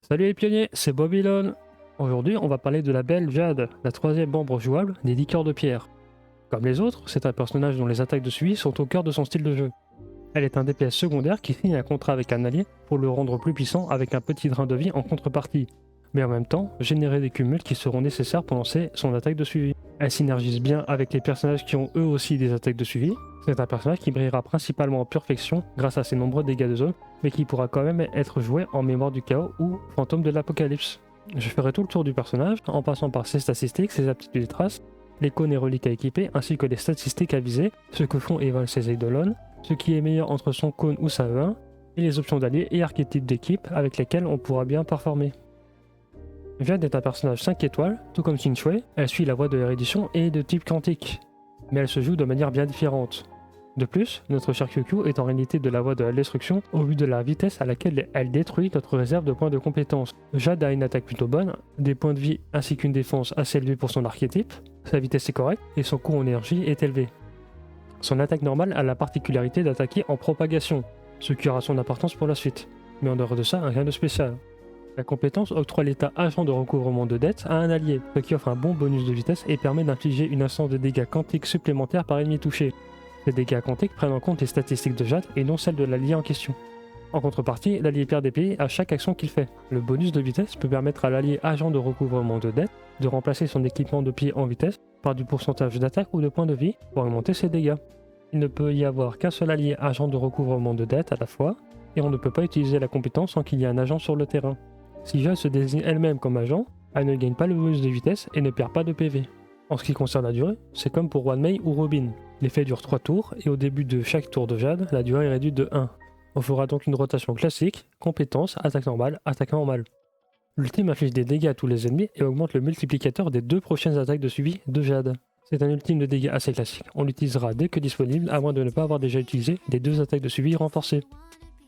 Salut les pionniers, c'est Babylone. Aujourd'hui, on va parler de la belle Jade, la troisième membre jouable des 10 cœurs de pierre. Comme les autres, c'est un personnage dont les attaques de suivi sont au cœur de son style de jeu. Elle est un DPS secondaire qui signe un contrat avec un allié pour le rendre plus puissant avec un petit drain de vie en contrepartie, mais en même temps générer des cumuls qui seront nécessaires pour lancer son attaque de suivi. Elle synergise bien avec les personnages qui ont eux aussi des attaques de suivi. C'est un personnage qui brillera principalement en perfection grâce à ses nombreux dégâts de zone, mais qui pourra quand même être joué en mémoire du chaos ou fantôme de l'apocalypse. Je ferai tout le tour du personnage en passant par ses statistiques, ses aptitudes et traces, les cônes et reliques à équiper, ainsi que les statistiques à viser, ce que font et valent ses eidolons, ce qui est meilleur entre son cône ou sa E1, et les options d'alliés et archétypes d'équipe avec lesquels on pourra bien performer. Jade est un personnage 5 étoiles, tout comme Qing Shui, elle suit la voie de l'érudition et de type quantique, mais elle se joue de manière bien différente. De plus, notre chère QQ est en réalité de la voie de la destruction au vu de la vitesse à laquelle elle détruit notre réserve de points de compétence. Jade a une attaque plutôt bonne, des points de vie ainsi qu'une défense assez élevée pour son archétype, sa vitesse est correcte et son coût en énergie est élevé. Son attaque normale a la particularité d'attaquer en propagation, ce qui aura son importance pour la suite, mais en dehors de ça, rien de spécial. La compétence octroie l'état agent de recouvrement de dette à un allié, ce qui offre un bon bonus de vitesse et permet d'infliger une instance de dégâts quantiques supplémentaires par ennemi touché. Ces dégâts quantiques prennent en compte les statistiques de Jade et non celles de l'allié en question. En contrepartie, l'allié perd des PI à chaque action qu'il fait. Le bonus de vitesse peut permettre à l'allié agent de recouvrement de dette de remplacer son équipement de pied en vitesse par du pourcentage d'attaque ou de points de vie pour augmenter ses dégâts. Il ne peut y avoir qu'un seul allié agent de recouvrement de dette à la fois, et on ne peut pas utiliser la compétence sans qu'il y ait un agent sur le terrain. Si Jade se désigne elle-même comme agent, elle ne gagne pas le bonus de vitesse et ne perd pas de PV. En ce qui concerne la durée, c'est comme pour One Mei ou Robin. L'effet dure 3 tours, et au début de chaque tour de Jade, la durée est réduite de 1. On fera donc une rotation classique, compétence, attaque normale. L'ultime inflige des dégâts à tous les ennemis et augmente le multiplicateur des 2 prochaines attaques de suivi de Jade. C'est un ultime de dégâts assez classique, on l'utilisera dès que disponible, à moins de ne pas avoir déjà utilisé les 2 attaques de suivi renforcées.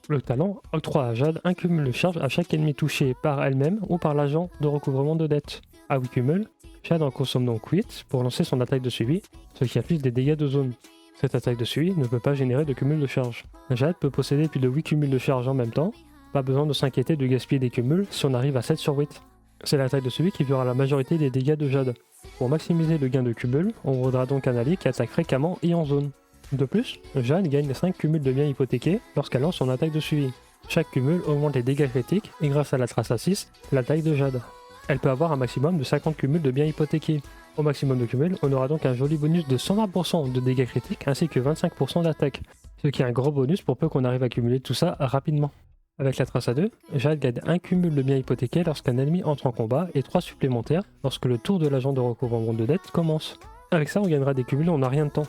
Le talent octroie à Jade un cumul de charge à chaque ennemi touché par elle-même ou par l'agent de recouvrement de dette. À 8 cumuls, Jade en consomme donc 8 pour lancer son attaque de suivi, ce qui inflige des dégâts de zone. Cette attaque de suivi ne peut pas générer de cumul de charge. Jade peut posséder plus de 8 cumuls de charge en même temps, pas besoin de s'inquiéter de gaspiller des cumuls si on arrive à 7 sur 8. C'est l'attaque de suivi qui fera la majorité des dégâts de Jade. Pour maximiser le gain de cumul, on voudra donc un allié qui attaque fréquemment et en zone. De plus, Jade gagne 5 cumuls de biens hypothéqués lorsqu'elle lance son attaque de suivi. Chaque cumul augmente les dégâts critiques et grâce à la trace à 6, l'attaque de Jade. Elle peut avoir un maximum de 50 cumuls de biens hypothéqués. Au maximum de cumul, on aura donc un joli bonus de 120% de dégâts critiques ainsi que 25% d'attaque, ce qui est un gros bonus pour peu qu'on arrive à cumuler tout ça rapidement. Avec la trace à 2, Jade gagne 1 cumul de biens hypothéqués lorsqu'un ennemi entre en combat et 3 supplémentaires lorsque le tour de l'agent de recouvrement de dette commence. Avec ça, on gagnera des cumuls en un rien de temps.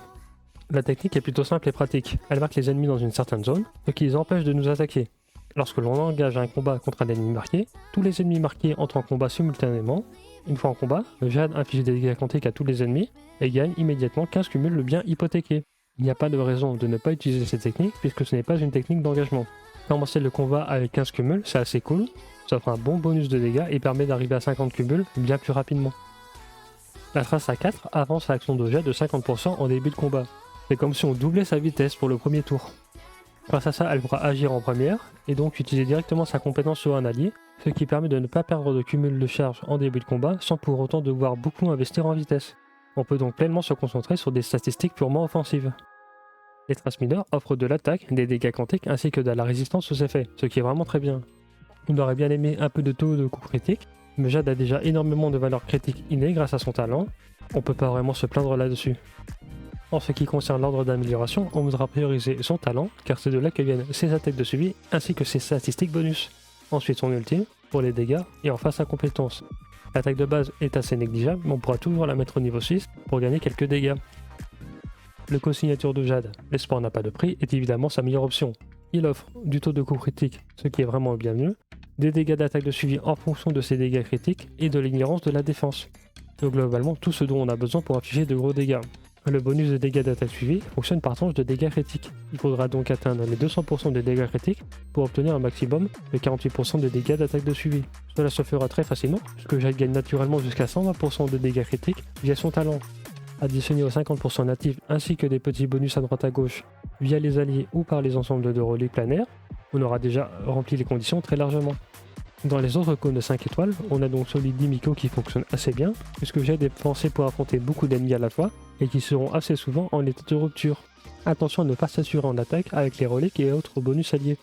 La technique est plutôt simple et pratique. Elle marque les ennemis dans une certaine zone, ce qui les empêche de nous attaquer. Lorsque l'on engage un combat contre un ennemi marqué, tous les ennemis marqués entrent en combat simultanément. Une fois en combat, Jade inflige des dégâts quantiques à tous les ennemis et gagne immédiatement 15 cumuls de biens hypothéqués. Il n'y a pas de raison de ne pas utiliser cette technique puisque ce n'est pas une technique d'engagement. Commencer le combat avec 15 cumuls, c'est assez cool, ça offre un bon bonus de dégâts et permet d'arriver à 50 cumuls bien plus rapidement. La trace à 4 avance l'action de Jade de 50% en début de combat. C'est comme si on doublait sa vitesse pour le premier tour. Grâce à ça, elle pourra agir en première, et donc utiliser directement sa compétence sur un allié, ce qui permet de ne pas perdre de cumul de charge en début de combat sans pour autant devoir beaucoup investir en vitesse. On peut donc pleinement se concentrer sur des statistiques purement offensives. Les traces mineures offrent de l'attaque, des dégâts quantiques ainsi que de la résistance aux effets, ce qui est vraiment très bien. On aurait bien aimé un peu de taux de coups critiques, mais Jade a déjà énormément de valeur critique innée grâce à son talent, on peut pas vraiment se plaindre là-dessus. En ce qui concerne l'ordre d'amélioration, on voudra prioriser son talent, car c'est de là que viennent ses attaques de suivi, ainsi que ses statistiques bonus. Ensuite son ultime, pour les dégâts, et enfin sa compétence. L'attaque de base est assez négligeable, mais on pourra toujours la mettre au niveau 6 pour gagner quelques dégâts. Le co-signature de Jade, l'espoir n'a pas de prix, est évidemment sa meilleure option. Il offre du taux de coup critique, ce qui est vraiment bien mieux, des dégâts d'attaque de suivi en fonction de ses dégâts critiques, et de l'ignorance de la défense. Donc globalement tout ce dont on a besoin pour afficher de gros dégâts. Le bonus de dégâts d'attaque suivi fonctionne par tranche de dégâts critiques. Il faudra donc atteindre les 200% de dégâts critiques pour obtenir un maximum de 48% de dégâts d'attaque de suivi. Cela se fera très facilement, puisque Jade gagne naturellement jusqu'à 120% de dégâts critiques via son talent. Additionné aux 50% natifs ainsi que des petits bonus à droite à gauche, via les alliés ou par les ensembles de relais planaires, on aura déjà rempli les conditions très largement. Dans les autres cônes de 5 étoiles, on a donc celui d'Himiko qui fonctionne assez bien, puisque j'ai des pensées pour affronter beaucoup d'ennemis à la fois, et qui seront assez souvent en état de rupture. Attention à ne pas s'assurer en attaque avec les reliques et autres bonus alliés.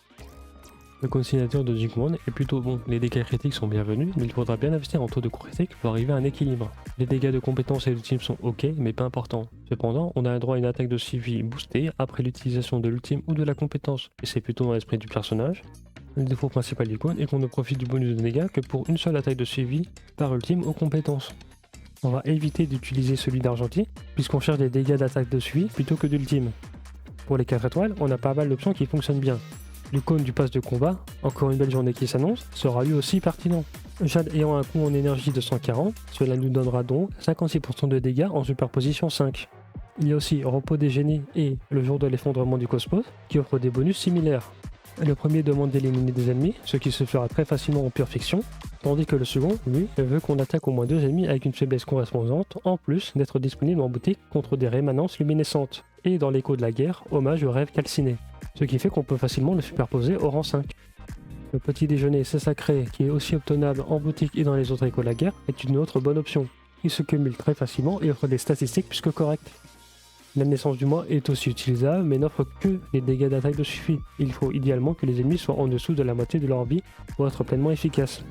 Le cône signature de Jigmon est plutôt bon, les dégâts critiques sont bienvenus, mais il faudra bien investir en taux de critique pour arriver à un équilibre. Les dégâts de compétences et d'ultime sont ok, mais pas importants. Cependant, on a un droit à une attaque de suivi boostée après l'utilisation de l'ultime ou de la compétence, et c'est plutôt dans l'esprit du personnage. Le défaut principal du cône est qu'on ne profite du bonus de dégâts que pour une seule attaque de suivi par ultime ou compétence. On va éviter d'utiliser celui d'Argenti, puisqu'on cherche des dégâts d'attaque de suivi plutôt que d'ultime. Pour les 4 étoiles, on a pas mal d'options qui fonctionnent bien. Le cône du pass de combat, encore une belle journée qui s'annonce, sera lui aussi pertinent. Jade ayant un coût en énergie de 140, cela nous donnera donc 56% de dégâts en superposition 5. Il y a aussi Repos des génies et le jour de l'effondrement du cosmos qui offrent des bonus similaires. Le premier demande d'éliminer des ennemis, ce qui se fera très facilement en pure fiction, tandis que le second, lui, veut qu'on attaque au moins 2 ennemis avec une faiblesse correspondante, en plus d'être disponible en boutique contre des rémanences luminescentes, et dans l'écho de la guerre, hommage au rêve calciné, ce qui fait qu'on peut facilement le superposer au rang 5. Le petit déjeuner c'est sacré, qui est aussi obtenable en boutique et dans les autres échos de la guerre, est une autre bonne option. Il se cumule très facilement et offre des statistiques plus que correctes. La naissance du mois est aussi utilisable, mais n'offre que les dégâts d'attaque de suivi. Il faut idéalement que les ennemis soient en dessous de la moitié de leur vie pour être pleinement efficaces.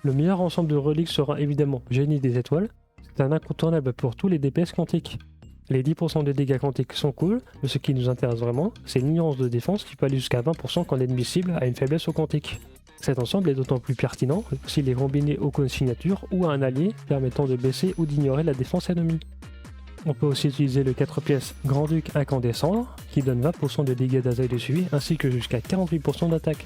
Le meilleur ensemble de reliques sera évidemment Génie des étoiles. C'est un incontournable pour tous les DPS quantiques. Les 10% de dégâts quantiques sont cool, mais ce qui nous intéresse vraiment, c'est l'ignorance de défense qui peut aller jusqu'à 20% quand l'ennemi cible a une faiblesse au quantique. Cet ensemble est d'autant plus pertinent s'il est combiné au cône signature ou à un allié permettant de baisser ou d'ignorer la défense ennemie. On peut aussi utiliser le 4 pièces Grand-Duc Incandescent qui donne 20% de dégâts d'attaque de suivi ainsi que jusqu'à 48% d'attaque.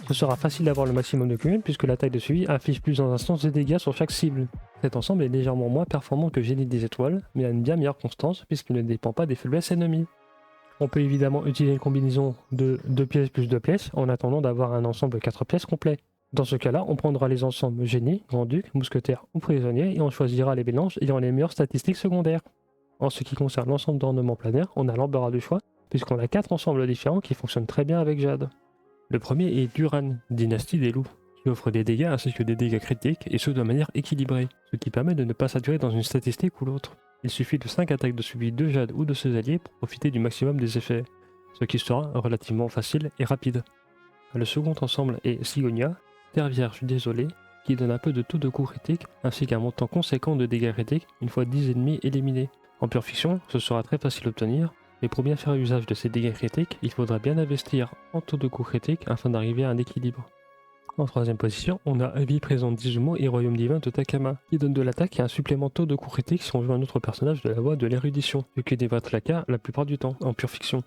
Ce sera facile d'avoir le maximum de cumul puisque l'attaque de suivi affiche plusieurs instances de dégâts sur chaque cible. Cet ensemble est légèrement moins performant que Génie des étoiles, mais a une bien meilleure constance puisqu'il ne dépend pas des faiblesses ennemies. On peut évidemment utiliser une combinaison de 2 pièces plus 2 pièces en attendant d'avoir un ensemble 4 pièces complet. Dans ce cas-là, on prendra les ensembles Génie, Grand-Duc, Mousquetaire ou Prisonnier et on choisira les mélanges ayant les meilleures statistiques secondaires. En ce qui concerne l'ensemble d'ornements planaires, on a l'embarras du choix, puisqu'on a 4 ensembles différents qui fonctionnent très bien avec Jade. Le premier est Duran, Dynastie des loups, qui offre des dégâts ainsi que des dégâts critiques, et ce de manière équilibrée, ce qui permet de ne pas saturer dans une statistique ou l'autre. Il suffit de 5 attaques de suivi de Jade ou de ses alliés pour profiter du maximum des effets, ce qui sera relativement facile et rapide. Le second ensemble est Sigonia, Terre Vierge désolée, qui donne un peu de taux de coup critique, ainsi qu'un montant conséquent de dégâts critiques une fois 10 ennemis éliminés. En pure fiction, ce sera très facile à obtenir, mais pour bien faire usage de ces dégâts critiques, il faudra bien investir en taux de coup critique afin d'arriver à un équilibre. En troisième position, on a Vie présente d'Izumo et Royaume divin de Takama, qui donne de l'attaque et un supplément taux de coup critique si on joue un autre personnage de la voie de l'érudition, ce qui devrait être le cas la plupart du temps, en pure fiction.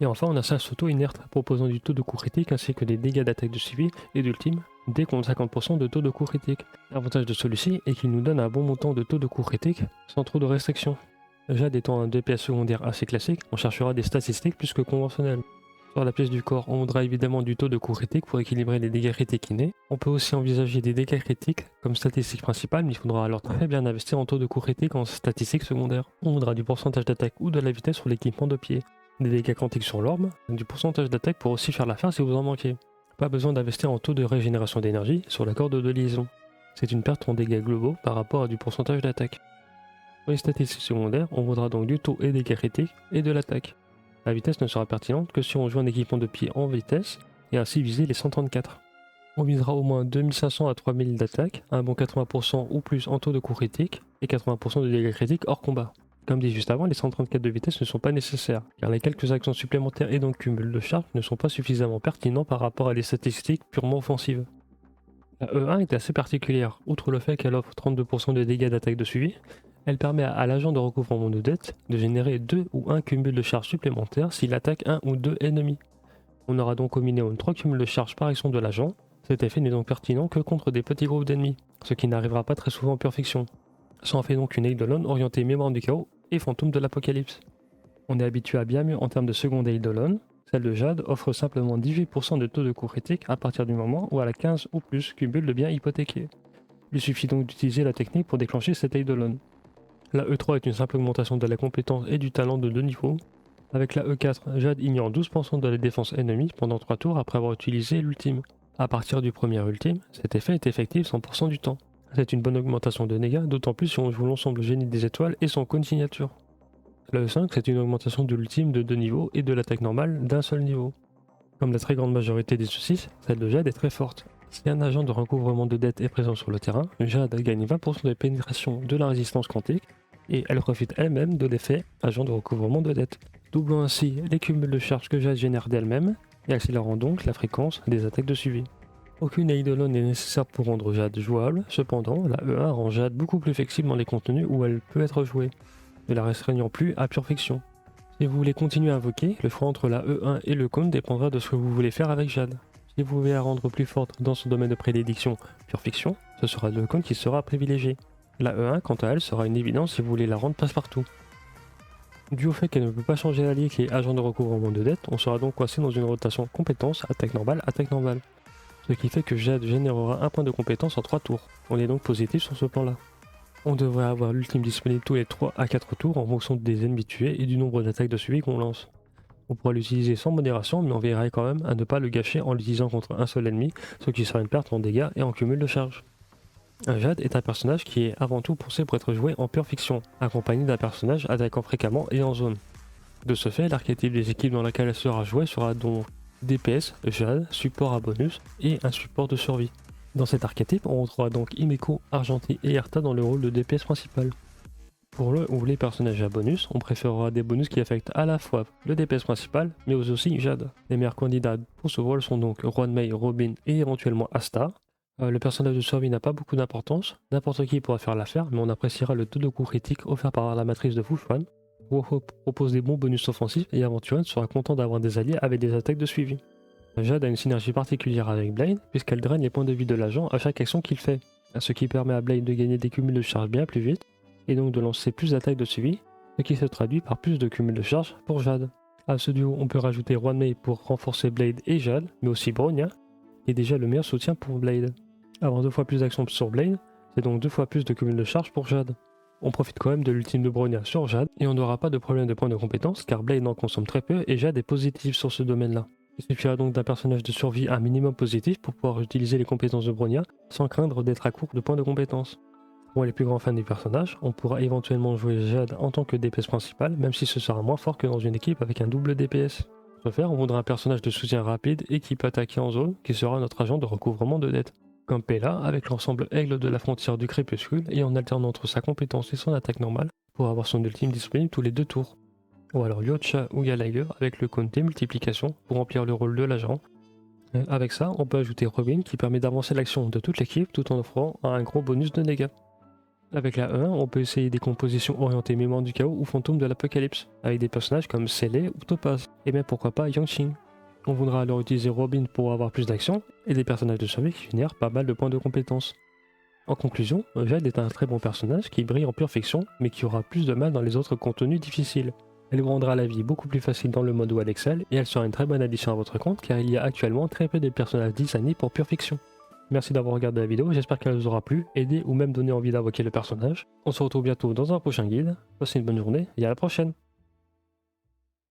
Et enfin, on a Sassoto inerte, proposant du taux de coup critique ainsi que des dégâts d'attaque de suivi et d'ultime, dès qu'on a 50% de taux de coup critique. L'avantage de celui-ci est qu'il nous donne un bon montant de taux de coup critique, sans trop de restrictions. Jade étant un DPS secondaire assez classique, on cherchera des statistiques plus que conventionnelles. Sur la pièce du corps, on voudra évidemment du taux de coup critique pour équilibrer les dégâts critiques innés. On peut aussi envisager des dégâts critiques comme statistique principale, mais il faudra alors très bien investir en taux de coup critique en statistique secondaire. On voudra du pourcentage d'attaque ou de la vitesse sur l'équipement de pied. Des dégâts quantiques sur l'orbe, du pourcentage d'attaque pour aussi faire l'affaire si vous en manquez. Pas besoin d'investir en taux de régénération d'énergie sur la corde de liaison. C'est une perte en dégâts globaux par rapport à du pourcentage d'attaque. Pour les statistiques secondaires, on voudra donc du taux et dégâts critiques et de l'attaque. La vitesse ne sera pertinente que si on joue un équipement de pied en vitesse et ainsi viser les 134. On visera au moins 2500 à 3000 d'attaque, un bon 80% ou plus en taux de coup critique et 80% de dégâts critiques hors combat. Comme dit juste avant, les 134 de vitesse ne sont pas nécessaires, car les quelques actions supplémentaires et donc cumul de charge ne sont pas suffisamment pertinents par rapport à des statistiques purement offensives. La E1 est assez particulière, outre le fait qu'elle offre 32% de dégâts d'attaque de suivi, elle permet à l'agent de recouvrement de dette de générer 2 ou 1 cumul de charge supplémentaire s'il attaque 1 ou 2 ennemis. On aura donc au minimum 3 cumuls de charge par action de l'agent, cet effet n'est donc pertinent que contre des petits groupes d'ennemis, ce qui n'arrivera pas très souvent en pure fiction. Ça en fait donc une Eidolon orientée mémoire du chaos et fantôme de l'apocalypse. On est habitué à bien mieux en termes de seconde Eidolon, celle de Jade offre simplement 18% de taux de coup critique à partir du moment où elle a 15 ou plus cumuls de biens hypothéqués. Il suffit donc d'utiliser la technique pour déclencher cette Eidolon. La E3 est une simple augmentation de la compétence et du talent de 2 niveaux. Avec la E4, Jade ignore 12% de la défense ennemie pendant 3 tours après avoir utilisé l'ultime. A partir du premier ultime, cet effet est effectif 100% du temps. C'est une bonne augmentation de dégâts, d'autant plus si on joue l'ensemble génie des étoiles et son cône signature. La E5, c'est une augmentation de l'ultime de 2 niveaux et de l'attaque normale d'un seul niveau. Comme la très grande majorité des E6, celle de Jade est très forte. Si un agent de recouvrement de dette est présent sur le terrain, Jade gagne 20% de pénétration de la résistance quantique et elle profite elle-même de l'effet agent de recouvrement de dette, doublant ainsi les cumuls de charges que Jade génère d'elle-même et accélérant donc la fréquence des attaques de suivi. Aucune eidolon n'est nécessaire pour rendre Jade jouable, cependant la E1 rend Jade beaucoup plus flexible dans les contenus où elle peut être jouée, ne la restreignant plus à pure fiction. Si vous voulez continuer à invoquer, le choix entre la E1 et le cône dépendra de ce que vous voulez faire avec Jade. Si vous voulez la rendre plus forte dans son domaine de prédilection, pure fiction, ce sera le cône qui sera privilégié. La E1, quant à elle, sera une évidence si vous voulez la rendre passe-partout. Dû au fait qu'elle ne peut pas changer l'allié qui est agent de recouvrement de dette, on sera donc coincé dans une rotation compétence, attaque normale, ce qui fait que Jade générera un point de compétence en 3 tours. On est donc positif sur ce plan-là. On devrait avoir l'ultime disponible tous les 3 à 4 tours en fonction des ennemis tués et du nombre d'attaques de suivi qu'on lance. On pourra l'utiliser sans modération, mais on veillerait quand même à ne pas le gâcher en l'utilisant contre un seul ennemi, ce qui sera une perte en dégâts et en cumul de charges. Jade est un personnage qui est avant tout pensé pour être joué en pure fiction, accompagné d'un personnage attaquant fréquemment et en zone. De ce fait, l'archétype des équipes dans laquelle elle sera jouée sera donc DPS, Jade, support à bonus et un support de survie. Dans cet archétype, on retrouvera donc Himeko, Argenti et Erta dans le rôle de DPS principal. Pour le ou les personnages à bonus, on préférera des bonus qui affectent à la fois le DPS principal, mais aussi Jade. Les meilleurs candidats pour ce rôle sont donc Ruanmei, Robin et éventuellement Asta. Le personnage de survie n'a pas beaucoup d'importance, n'importe qui pourra faire l'affaire, mais on appréciera le taux de coup critique offert par la matrice de Fuchuan. Woho propose des bons bonus offensifs et Aventurin sera content d'avoir des alliés avec des attaques de suivi. Jade a une synergie particulière avec Blade, puisqu'elle draine les points de vie de l'agent à chaque action qu'il fait, ce qui permet à Blade de gagner des cumuls de charge bien plus vite, et donc de lancer plus d'attaques de suivi, ce qui se traduit par plus de cumuls de charge pour Jade. À ce duo, on peut rajouter Ruanmei pour renforcer Blade et Jade, mais aussi Bronya, qui est déjà le meilleur soutien pour Blade. Avoir 2 fois plus d'action sur Blade, c'est donc 2 fois plus de cumuls de charge pour Jade. On profite quand même de l'ultime de Bronya sur Jade, et on n'aura pas de problème de points de compétence, car Blade en consomme très peu et Jade est positive sur ce domaine-là. Il suffira donc d'un personnage de survie un minimum positif pour pouvoir utiliser les compétences de Bronya sans craindre d'être à court de points de compétence. Pour les plus grands fans du personnage, on pourra éventuellement jouer Jade en tant que DPS principal, même si ce sera moins fort que dans une équipe avec un double DPS. Pour ce faire, on voudra un personnage de soutien rapide et qui peut attaquer en zone, qui sera notre agent de recouvrement de dette. Comme Pela, avec l'ensemble aigle de la frontière du crépuscule et en alternant entre sa compétence et son attaque normale, pour avoir son ultime disponible tous les 2 tours. Ou alors Yocha ou Gallagher avec le cône démultiplication pour remplir le rôle de l'agent. Avec ça, on peut ajouter Robin qui permet d'avancer l'action de toute l'équipe tout en offrant un gros bonus de dégâts. Avec la E1, on peut essayer des compositions orientées mémoire du chaos ou fantôme de l'apocalypse, avec des personnages comme Célé ou Topaz, et même pourquoi pas Yangqing. On voudra alors utiliser Robin pour avoir plus d'action, et des personnages de survie qui génèrent pas mal de points de compétences. En conclusion, Jade est un très bon personnage qui brille en pure fiction, mais qui aura plus de mal dans les autres contenus difficiles. Elle vous rendra la vie beaucoup plus facile dans le mode où elle excelle, et elle sera une très bonne addition à votre compte car il y a actuellement très peu de personnages designés pour pure fiction. Merci d'avoir regardé la vidéo, j'espère qu'elle vous aura plu, aidé ou même donné envie d'invoquer le personnage. On se retrouve bientôt dans un prochain guide, passez une bonne journée et à la prochaine.